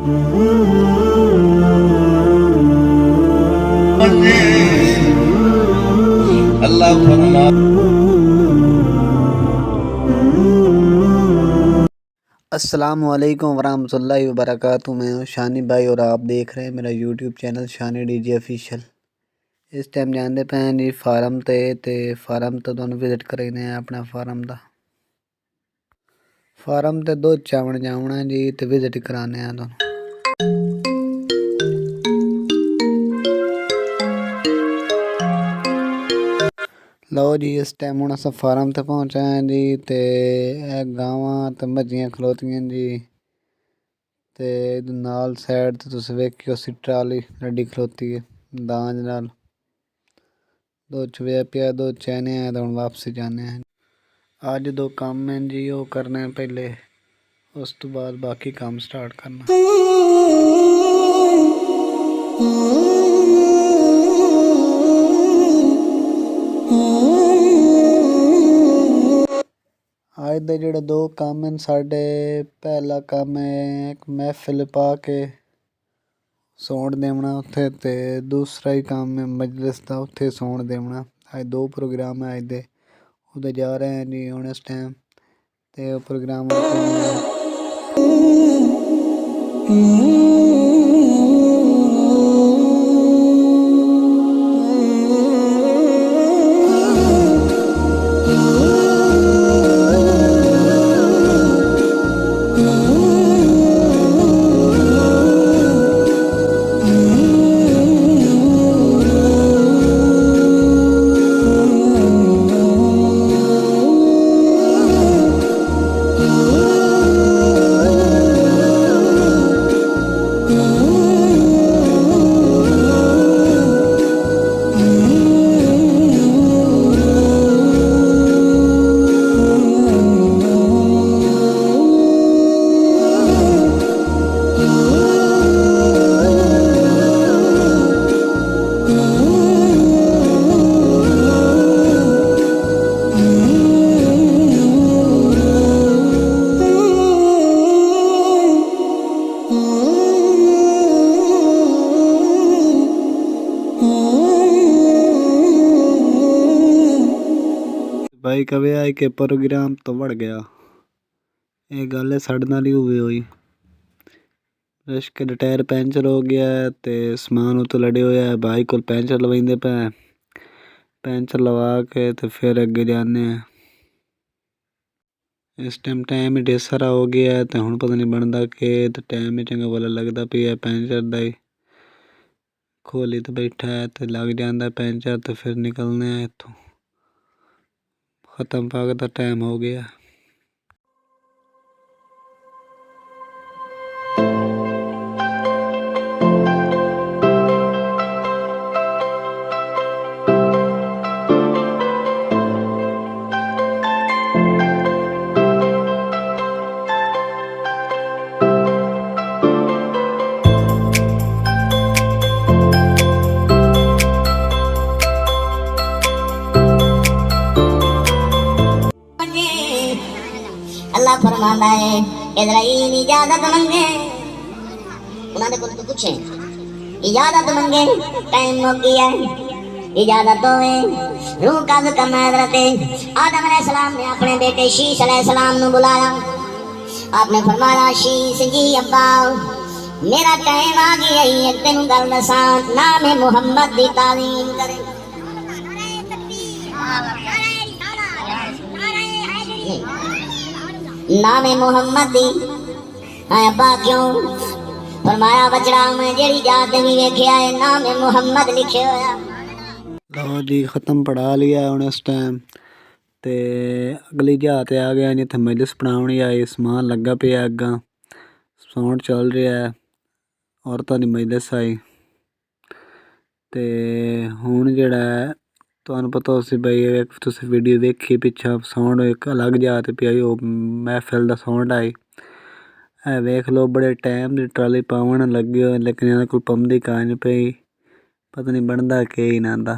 अल्लाह फरमा अस्सलामुअलैकुम वरहमतुल्लाहि वबरकातुहू। मैं हूँ शानी भाई और आप देख रहे हैं मेरा यूट्यूब चैनल शानी डीजे ऑफिशियल। इस टाइम जाते पे जी फार्म ते फार्म तो तुहानू विजिट कराने अपना फार्म ते दुध चावण जावना जी ते विजिट कराने तुहानू। लो जी इस टाइम हूँ अस फार्म ते पहुँचा हैं जी ते गावां ते मझियां खलोतियां जी ते नाल साइड ते तुसीं वेखियो सी ट्राली रड्डी खलोती है दांज नाल। दो चुवे पिया दो चैने हैं तो हुण वापसी जाने हैं। अज दो काम हैं जी वो करने पहले उस तो बाद बाकी काम स्टार्ट करना। अज दे जेह्ड़े दो काम हैं साढ़े पहला काम है एक महफिल पा के सौण देवना उत्थे ते दूसरा ही काम है मजलिस का उत्थे सौण देवना। अज दो प्रोग्राम है अज दे उधर जा रहे हैं जी हुण इस टाइम ते प्रोग्राम भाई कवे आए के प्रोग्राम तो बढ़ गया ये गल साढ़े नाल ही हुई रश्क टायर पैंचर हो गया है ते समान उत्ते लड़े होया है भाई को पैंचर लवाइंदे पे पैंचर लवा के ते फिर अगे जाने हैं। इस टाइम ही ढेर सारा हो गया है तो हुण पता नहीं बनता कि तो टाइम ही चंगा भला लगता पिया पैंचर दा ही खोली तो बैठा है तो लग जाता पैंचर तो फिर निकलने हैं इत्थों खत्म पाक दा टाइम हो गया। अल्लाह फरमांदा है इज़राइल इजाजत मंगे उन्होंने कुछ तो पूछे इजाजत मंगे टाइम हो गया इजाजत होवे रूह कब करना हज़रत आदम अलैहिस्सलाम ने अपने बेटे शीश अलैहिस्सलाम ने बुलाया। आपने फरमाया शीश जी अब्बा मेरा टाइम आ गया है तेनू गल दसां नाम मुहम्मद दी तालीम करे। नाम मुहम्मद दी अब्बा क्यों फरमाया बचड़ा मैं जेड़ी जात भी वेखिया है नाम मुहम्मद लिखे होया। लो जी ख़त्म पढ़ा लिया हुण इस टाइम ते अगली जहात आ गया जिथे मजलिस पढ़ाउणी आई समान लगा पिया अग्गा साउंड चल रहा है औरतों की मजलिस आई ते हुण जेड़ा तुहानू पता उसी बई तुसीं वीडियो वेखी पिछा साउंड एक अलग जहात पिया महफिल दा साउंड आई वेख लो बड़े टाइम दी ट्राली पावन लगे हो लेकिन इन्हां कोल पौंदी कां नहीं पई पता नहीं बनदा कि इन्हां दा।